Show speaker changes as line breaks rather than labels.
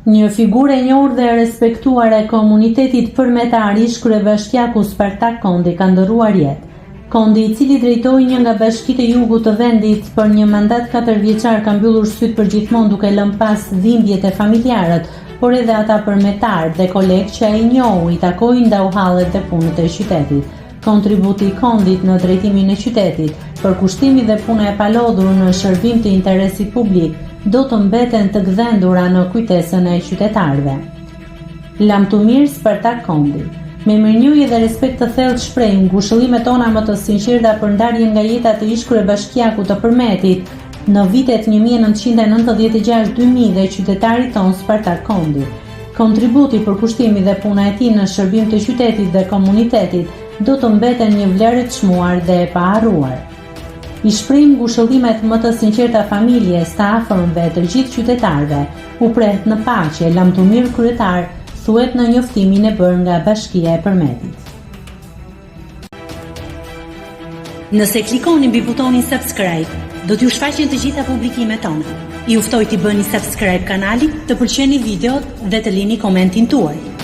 Një figurë e njohur dhe e respektuar e komunitetit përmetar ish kryebashkiaku Spartak Kondi ka ndërruar jetë. Kondi, i cili drejtoi një nga bashkitë e jugut të vendit për një mandat 4 vjeçar, ka mbyllur syt përgjithmonë duke lënë pas dhimbjet e familjarët, por edhe ata përmetar dhe kolegë që ai njohu, i takoi ndau hallet dhe punët e qytetit. Kontributi i Kondit në drejtimin e qytetit, përkushtimi dhe puna e palodhur në shërbim të interesit publik do të mbeten të gdhendura në kujtesën e qytetarëve. Lamtumir Spartak Kondi. Me mirënjohje dhe respekt të thellë shprehim ngushëllimet tona më të sinqerta për ndarjen nga jeta të ish kryebashkiakut të Përmetit në vitet 1996-2000 dhe qytetarit ton Spartak Kondi. Kontributi, përkushtimi dhe puna e tij në shërbim të qytetit dhe komunitetit do të mbeten një vlerë e çmuar dhe e paharruar. I shprehim ngushëllimet më të sinqerta familjes, të afërmve, të gjithë qytetarëve. U pret në paqe, Lamtumir kryetar, thuhet në njoftimin e bërë nga Bashkia e Përmetit.
Nëse klikoni mbi butonin subscribe, do t'ju shfaqen të gjitha publikimet tona. Ju ftoj t'i bëni subscribe kanalit, të pëlqeni videot dhe të lini komentin tuaj.